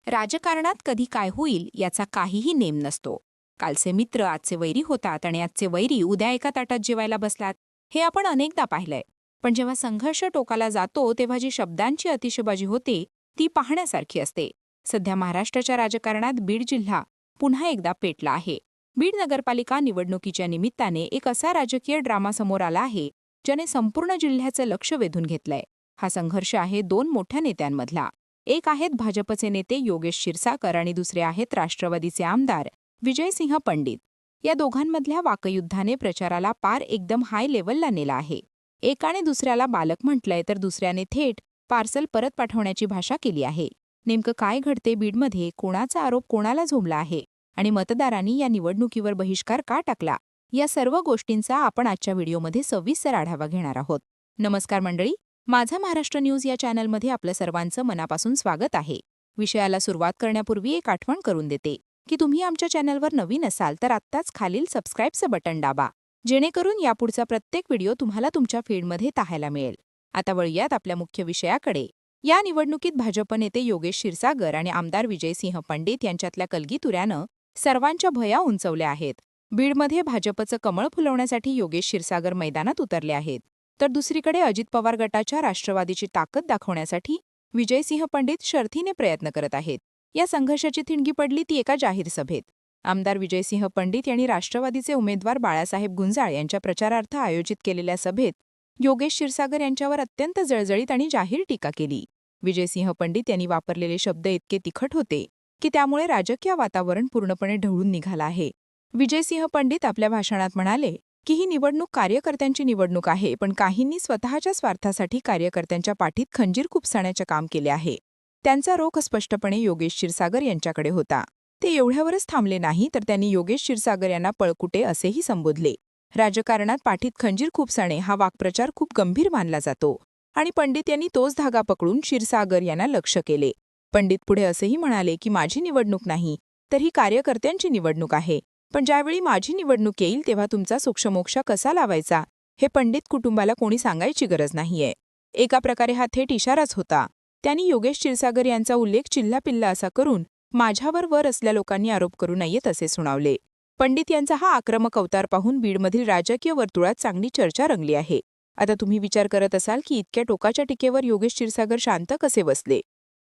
राजकारणात कधी काय होईल याचा काहीही नेम नसतो. कालचे मित्र आजचे वैरी होतात आणि आजचे वैरी उद्या एका ताटात जेवायला बसलात. हे आपण अनेकदा पाहिलंय. पण जेव्हा संघर्ष टोकाला जातो तेव्हा जी शब्दांची अतिशबाजी होते ती पाहण्यासारखी असते. सध्या महाराष्ट्राच्या राजकारणात बीड जिल्हा पुन्हा एकदा पेटला आहे. बीड नगरपालिका निवडणुकीच्या निमित्ताने एक असा राजकीय ड्रामा समोर आला आहे ज्याने संपूर्ण जिल्ह्याचं लक्ष वेधून घेतलंय. हा संघर्ष आहे दोन मोठ्या नेत्यांमधला. एक आहेत भाजपचे नेते योगेश क्षीरसागर आणि दुसरे आहेत राष्ट्रवादीचे आमदार विजयसिंह पंडित. या दोघांमधल्या वाकयुद्धाने प्रचाराला पार एकदम हाय लेव्हलला नेला आहे. एकाने दुसऱ्याला बालक म्हटलंय तर दुसऱ्याने थेट पार्सल परत पाठवण्याची भाषा केली आहे. नेमकं काय घडते बीडमध्ये, कोणाचा आरोप कोणाला झोंबला आहे आणि मतदारांनी या निवडणुकीवर बहिष्कार का टाकला, या सर्व गोष्टींचा आपण आजच्या व्हिडिओमध्ये सविस्तर आढावा घेणार आहोत. नमस्कार मंडळी, माझा महाराष्ट्र न्यूज या चॅनलमध्ये आपलं सर्वांचं मनापासून स्वागत आहे. विषयाला सुरुवात करण्यापूर्वी एक आठवण करून देते की तुम्ही आमच्या चॅनलवर नवीन असाल तर आत्ताच खालील सबस्क्राईबचं बटन दाबा, जेणेकरून यापुढचा प्रत्येक व्हिडिओ तुम्हाला तुमच्या फीडमध्ये पाहायला मिळेल. आता वळूयात आपल्या मुख्य विषयाकडे. या निवडणुकीत भाजप नेते योगेश क्षीरसागर आणि आमदार विजयसिंह पंडित यांच्यातल्या कलगीतुऱ्यानं सर्वांच्या भया उंचवल्या आहेत. बीडमध्ये भाजपचं कमळ फुलवण्यासाठी योगेश क्षीरसागर मैदानात उतरले आहेत, तर दुसरीकडे अजित पवार गटाच्या राष्ट्रवादीची ताकद दाखवण्यासाठी विजयसिंह पंडित शर्थीने प्रयत्न करत आहेत. या संघर्षाची थिणगी पडली ती एका जाहीर सभेत. आमदार विजयसिंह पंडित यांनी राष्ट्रवादीचे उमेदवार बाळासाहेब गुंजाळ यांच्या प्रचारार्थ आयोजित केलेल्या सभेत योगेश क्षीरसागर यांच्यावर अत्यंत जळजळीत आणि जाहीर टीका केली. विजयसिंह पंडित यांनी वापरलेले शब्द इतके तिखट होते की त्यामुळे राजकीय वातावरण पूर्णपणे ढवळून निघालं आहे. विजयसिंह पंडित आपल्या भाषणात म्हणाले की ही निवडणूक कार्यकर्त्यांची निवडणूक आहे, पण काहींनी स्वतःच्या स्वार्थासाठी कार्यकर्त्यांच्या पाठीत खंजीर खुपसण्याचे काम केले आहे. त्यांचा रोख स्पष्टपणे योगेश क्षीरसागर यांच्याकडे होता. ते एवढ्यावरच थांबले नाही, तर त्यांनी योगेश क्षीरसागर यांना पळकुटे असेही संबोधले. राजकारणात पाठीत खंजीर खुपसणे हा वाक्प्रचार खूप गंभीर मानला जातो आणि पंडित यांनी तोच धागा पकडून क्षीरसागर यांना लक्ष्य केले. पंडित पुढे असेही म्हणाले की माझी निवडणूक नाही, तर ही कार्यकर्त्यांची निवडणूक आहे. पण ज्यावेळी माझी निवडणूक येईल तेव्हा तुमचा सोक्षमोक्ष कसा लावायचा हे पंडित कुटुंबाला कोणी सांगायची गरज नाहीये. एका प्रकारे हा थेट इशाराच होता. त्यांनी योगेश क्षीरसागर यांचा उल्लेख चिल्लापिल्ला असा करून माझ्यावर वर असल्या लोकांनी आरोप करू नयेत असे सुनावले. पंडित यांचा हा आक्रमक अवतार पाहून बीडमधील राजकीय वर्तुळात चांगली चर्चा रंगली आहे. आता तुम्ही विचार करत असाल की इतक्या टोकाच्या टीकेवर योगेश क्षीरसागर शांत कसे बसले.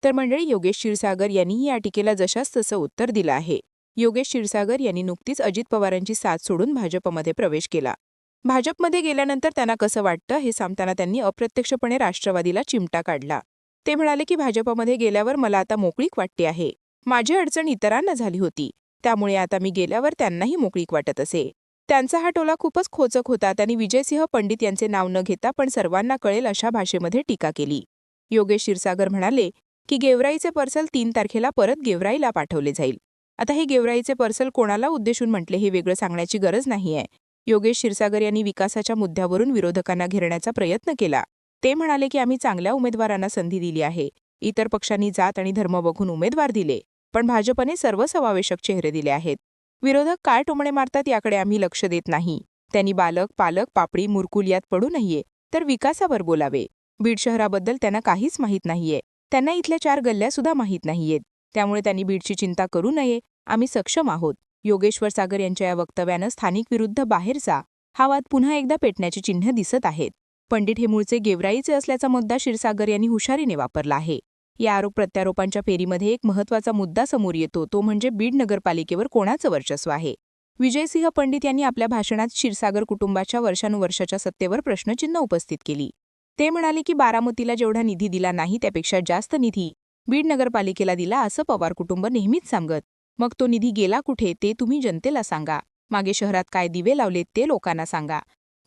तर मंडळी, योगेश क्षीरसागर यांनीही या टीकेला जशास तसं उत्तर दिलं आहे. योगेश क्षीरसागर यांनी नुकतीच अजित पवारांची साथ सोडून भाजपमध्ये प्रवेश केला. भाजपमध्ये गेल्यानंतर त्यांना कसं वाटतं हे सांगताना त्यांनी अप्रत्यक्षपणे राष्ट्रवादीला चिमटा काढला. ते म्हणाले की भाजपमध्ये गेल्यावर मला आता मोकळीक वाटते आहे. माझी अडचण इतरांना झाली होती, त्यामुळे आता मी गेल्यावर त्यांनाही मोकळीक वाटत असे. त्यांचा हा टोला खूपच खोचक होता. त्यांनी विजयसिंह पंडित यांचे नाव न घेता पण सर्वांना कळेल अशा भाषेमध्ये टीका केली. योगेश क्षीरसागर म्हणाले की गेवराईचे पार्सल 3 तारखेला परत गेवराईला पाठवले जाईल. आता हे गेवराईचे पार्सल कोणाला उद्देशून म्हटले हे वेगळं सांगण्याची गरज नाहीये. योगेश क्षीरसागर यांनी विकासाच्या मुद्द्यावरून विरोधकांना घेरण्याचा प्रयत्न केला. ते म्हणाले की आम्ही चांगल्या उमेदवारांना संधी दिली आहे. इतर पक्षांनी जात आणि धर्म बघून उमेदवार दिले, पण भाजपने सर्वसमावेशक चेहरे दिले आहेत. विरोधक काय टोमणे मारतात याकडे आम्ही लक्ष देत नाही. त्यांनी बालक, पालक, पापडी, मुरकुल यात पडू नये, तर विकासावर बोलावे. बीड शहराबद्दल त्यांना काहीच माहीत नाहीये. त्यांना इथल्या 4 गल्ल्या सुद्धा माहीत नाहीयेत. त्यामुळे त्यांनी बीडची चिंता करू नये. आम्ही सक्षम आहोत. योगेश्वर सागर यांच्या या वक्तव्यानं स्थानिक विरुद्ध बाहेरचा हा वाद पुन्हा एकदा पेटण्याची चिन्ह दिसत आहेत. पंडित हे मूळचे गेवराईचे असल्याचा मुद्दा क्षीरसागर यांनी हुशारीने वापरला आहे. या आरोप प्रत्यारोपांच्या फेरीमध्ये एक महत्त्वाचा मुद्दा समोर येतो, तो म्हणजे बीड नगरपालिकेवर कोणाचं वर्चस्व आहे. विजयसिंह पंडित यांनी आपल्या भाषणात क्षीरसागर कुटुंबाच्या वर्षानुवर्षाच्या सत्तेवर प्रश्नचिन्ह उपस्थित केली. ते म्हणाले की बारामतीला जेवढा निधी दिला नाही त्यापेक्षा जास्त निधी बीड नगरपालिकेला दिला असं पवार कुटुंब नेहमीच सांगत. मग तो निधी गेला कुठे ते तुम्ही जनतेला सांगा. मागे शहरात काय दिवे लावलेत ते लोकांना सांगा.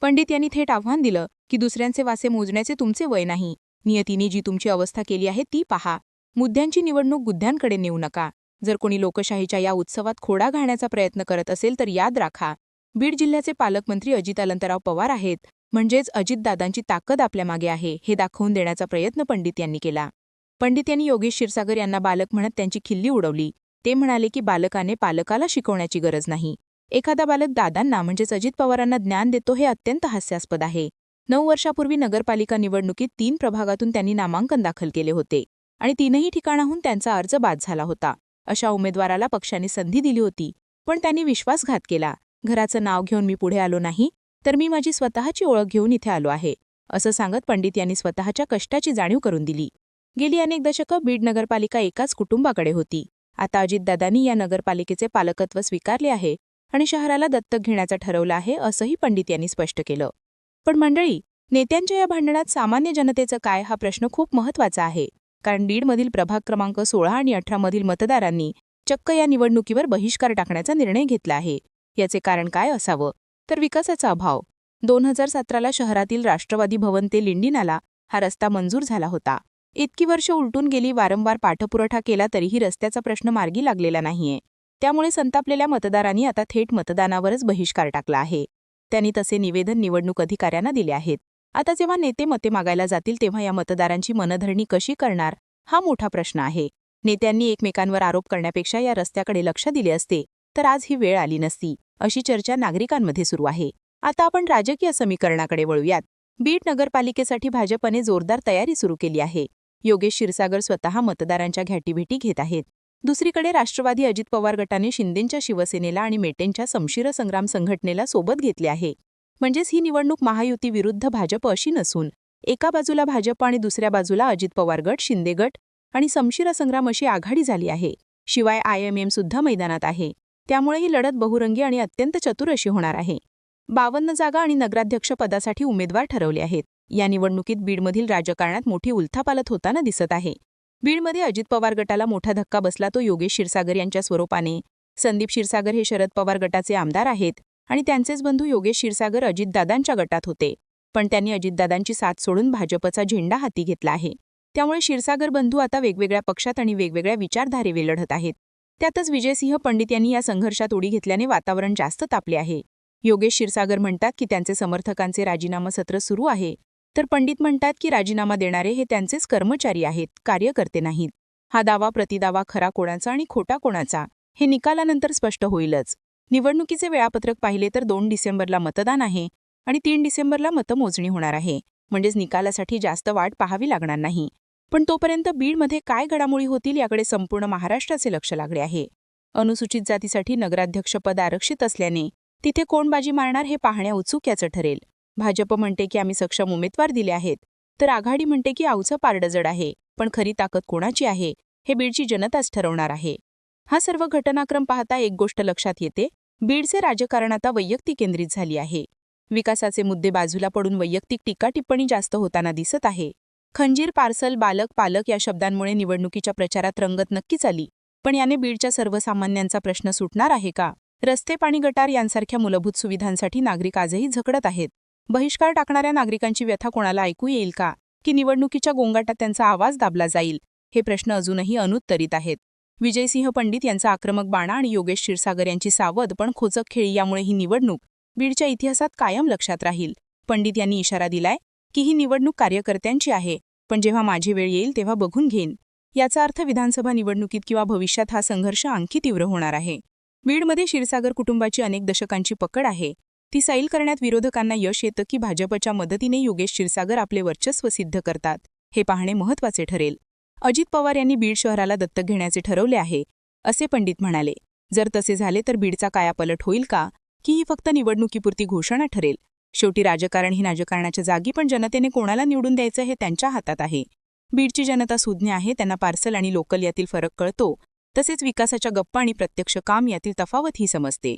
पंडित यांनी थेट आव्हान दिलं की दुसऱ्यांचे वासे मोजण्याचे तुमचे वय नाही. नियतीने जी तुमची अवस्था केली आहे ती पहा. मुद्द्यांची निवडणूक गुद्द्यांकडे नेऊ नका. जर कोणी लोकशाहीच्या या उत्सवात खोडा घालण्याचा प्रयत्न करत असेल तर याद राखा, बीड जिल्ह्याचे पालकमंत्री अजित पवार आहेत. म्हणजेच अजितदादांची ताकद आपल्या मागे आहे हे दाखवून देण्याचा प्रयत्न पंडित यांनी केला. पंडित यांनी योगेश क्षीरसागर यांना बालक म्हणत त्यांची खिल्ली उडवली. ते म्हणाले की बालकाने पालकाला शिकवण्याची गरज नाही. एखादा बालक दादांना म्हणजेच अजित पवारांना ज्ञान देतो हे अत्यंत हास्यास्पद आहे. 9 वर्षापूर्वी नगरपालिका निवडणुकीत 3 प्रभागातून त्यांनी नामांकन दाखल केले होते आणि तीनही ठिकाणाहून त्यांचा अर्ज बाद झाला होता. अशा उमेदवाराला पक्षाने संधी दिली होती, पण त्यांनी विश्वासघात केला. घराचं नाव घेऊन मी पुढे आलो नाही, तर मी माझी स्वतःची ओळख घेऊन इथे आलो आहे, असं सांगत पंडित यांनी स्वतःच्या कष्टाची जाणीव करून दिली. गेली अनेक दशकं बीड नगरपालिका एकाच कुटुंबाकडे होती. आता अजितदादांनी या नगरपालिकेचे पालकत्व स्वीकारले आहे आणि शहराला दत्तक घेण्याचं ठरवलं आहे, असंही पंडित यांनी स्पष्ट केलं. पण मंडळी, नेत्यांच्या या भांडणात सामान्य जनतेचं काय, हा प्रश्न खूप महत्त्वाचा आहे. कारण बीडमधील प्रभाग क्रमांक 16 आणि 18 मधील मतदारांनी चक्क या निवडणुकीवर बहिष्कार टाकण्याचा निर्णय घेतला आहे. याचे कारण काय असावं? तर विकासाचा अभाव. 2017ला शहरातील राष्ट्रवादी भवन ते लिंडी नाला हा रस्ता मंजूर झाला होता. इतकी वर्ष उलटून गेली, वारंवार पाठपुराठा केला तरीही रस्त्याचा प्रश्न मार्गी लागलेला नाहीये. त्यामुळे संतापलेल्या मतदारांनी आता थेट मतदानावरच बहिष्कार टाकला आहे. त्यांनी तसे निवेदन निवडणूक अधिकाऱ्यांना दिले आहेत. आता जेव्हा नेते मते मागायला जातील तेव्हा या मतदारांची मनधरणी कशी करणार, हा मोठा प्रश्न आहे. नेत्यांनी एकमेकांवर आरोप करण्यापेक्षा या रस्त्याकडे लक्ष दिले असते तर आज ही वेळ आली नसती, अशी चर्चा नागरिकांमध्ये सुरू आहे. आता आपण राजकीय समीकरणाकडे वळूयात. बीड नगरपालिकेसाठी भाजपने जोरदार तयारी सुरू केली आहे. योगेश क्षीरसागर स्वतः मतदारांच्या घ्याटीभेटी घेत आहेत. दुसरीकडे राष्ट्रवादी अजित पवार गटाने शिंदेंच्या शिवसेनेला आणि मेटेंच्या समशीर संग्राम संघटनेला सोबत घेतले आहे. म्हणजेच ही निवडणूक महायुती विरुद्ध भाजप अशी नसून एका बाजूला भाजप आणि दुसऱ्या बाजूला अजित पवार गट, शिंदे गट आणि समशीर संग्राम अशी आघाडी झाली आहे. शिवाय IMM सुद्धा मैदानात आहे. त्यामुळे ही लढत बहुरंगी आणि अत्यंत चतुर अशी होणार आहे. 52 जागा आणि नगराध्यक्ष पदासाठी उमेदवार ठरवले आहेत. या निवडणुकीत बीडमधील राजकारणात मोठी उलथापालथ होताना दिसत आहे. बीडमध्ये अजित पवार गटाला मोठा धक्का बसला तो योगेश क्षीरसागर यांच्या स्वरूपाने. संदीप क्षीरसागर हे शरद पवार गटाचे आमदार आहेत आणि त्यांचेच बंधू योगेश क्षीरसागर अजितदादांच्या गटात होते. पण त्यांनी अजितदादांची साथ सोडून भाजपचा झेंडा हाती घेतला आहे. त्यामुळे क्षीरसागर बंधू आता वेगवेगळ्या पक्षात आणि वेगवेगळ्या विचारधारेवर लढत आहेत. त्यातच विजयसिंह पंडित यांनी या संघर्षात उडी घेतल्याने वातावरण जास्त तापले आहे. योगेश क्षीरसागर म्हणतात की त्यांचे समर्थकांचे राजीनामा सत्र सुरू आहे, तर पंडित म्हणतात की राजीनामा देणारे हे त्यांचेच कर्मचारी आहेत, कार्यकर्ते नाहीत. हा दावा प्रतिदावा खरा कोणाचा आणि खोटा कोणाचा हे निकालानंतर स्पष्ट होईलच. निवडणुकीचे वेळापत्रक पाहिले तर 2 डिसेंबरला मतदान आहे आणि 3 डिसेंबरला मतमोजणी होणार आहे. म्हणजेच निकालासाठी जास्त वाट पाहावी लागणार नाही. पण तोपर्यंत बीडमध्ये काय घडामोडी होतील याकडे संपूर्ण महाराष्ट्राचे लक्ष लागले आहे. अनुसूचित जातीसाठी नगराध्यक्षपद आरक्षित असल्याने तिथे कोण बाजी मारणार हे पाहण्या उत्सुक्याचं ठरेल. भाजप म्हणते की आम्ही सक्षम उमेदवार दिले आहेत, तर आघाडी म्हणते की आऊचं पारडं जड आहे. पण खरी ताकद कोणाची आहे हे बीडची जनताच ठरवणार आहे. हा सर्व घटनाक्रम पाहता एक गोष्ट लक्षात येते, बीडचे राजकारण आता वैयक्तिक केंद्रित झाली आहे. विकासाचे मुद्दे बाजूला पडून वैयक्तिक टीका टिप्पणी जास्त होताना दिसत आहे. खंजीर, पार्सल, बालक, पालक या शब्दांमुळे निवडणुकीच्या प्रचारात रंगत नक्कीच आली. पण याने बीडच्या सर्वसामान्यांचा प्रश्न सुटणार आहे का? रस्ते, पाणी, गटार यांसारख्या मूलभूत सुविधांसाठी नागरिक आजही झगडत आहेत. बहिष्कार टाकणाऱ्या नागरिकांची व्यथा कोणाला ऐकू येईल का? की निवडणुकीच्या गोंगाटात त्यांचा आवाज दाबला जाईल? हे प्रश्न अजूनही अनुत्तरित आहेत. विजयसिंह पंडित यांचा आक्रमक बाणा आणि योगेश क्षीरसागर यांची सावध पण खोचक खेळी यामुळे ही निवडणूक बीडच्या इतिहासात कायम लक्षात राहील. पंडित यांनी इशारा दिलाय की ही निवडणूक कार्यकर्त्यांची आहे, पण जेव्हा माझी वेळ येईल तेव्हा बघून घेईन. याचा अर्थ विधानसभा निवडणुकीत किंवा भविष्यात हा संघर्ष आणखी तीव्र होणार आहे. बीडमध्ये क्षीरसागर कुटुंबाची अनेक दशकांची पकड आहे. ती सैल करण्यात विरोधकांना यश येतं की भाजपच्या मदतीने योगेश क्षीरसागर आपले वर्चस्व सिद्ध करतात, हे पाहणे महत्त्वाचे ठरेल. अजित पवार यांनी बीड शहराला दत्तक घेण्याचे ठरवले आहे, असे पंडित म्हणाले. जर तसे झाले तर बीडचा कायापालट होईल का, की ही फक्त निवडणुकीपुरती घोषणा ठरेल? शेवटी राजकारण ही राजकारणाच्या जागी, पण जनतेने कोणाला निवडून द्यायचं हे त्यांच्या हातात आहे. बीडची जनता सुज्ञ आहे, त्यांना पार्सल आणि लोकल यातील फरक कळतो. तसेच विकासाच्या गप्पा आणि प्रत्यक्ष काम यातील तफावत ही समजते.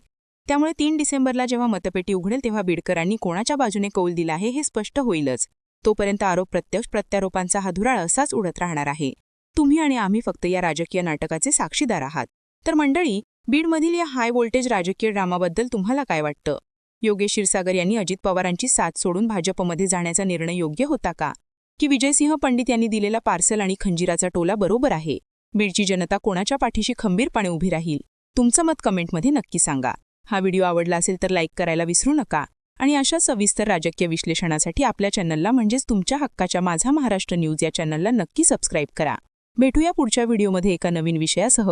त्यामुळे 3 डिसेंबरला जेव्हा मतपेटी उघडेल तेव्हा बीडकरांनी कोणाच्या बाजूने कौल दिला आहे हे स्पष्ट होईलच. तोपर्यंत आरोप प्रत्यक्ष प्रत्यारोपांचा हा धुराळ असाच उडत राहणार आहे. तुम्ही आणि आम्ही फक्त या राजकीय नाटकाचे साक्षीदार आहात. तर मंडळी, बीडमधील या हाय व्होल्टेज राजकीय ड्रामाबद्दल तुम्हाला काय वाटतं? योगेश क्षीरसागर यांनी अजित पवारांची साथ सोडून भाजपमध्ये जाण्याचा निर्णय योग्य होता का? की विजयसिंह पंडित यांनी दिलेला पार्सल आणि खंजीराचा टोला बरोबर आहे? बीडची जनता कोणाच्या पाठीशी खंबीरपणे उभी राहील? तुमचं मत कमेंटमध्ये नक्की सांगा. हा व्हिडिओ आवडला असेल तर लाईक करायला विसरू नका आणि अशा सविस्तर राजकीय विश्लेषणासाठी आपल्या चॅनलला म्हणजेच तुमच्या हक्काच्या माझा महाराष्ट्र न्यूज या चॅनलला नक्की सबस्क्राईब करा. भेटूया पुढच्या व्हिडिओमध्ये एका नवीन विषयासह.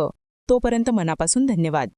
तोपर्यंत मनापासून धन्यवाद.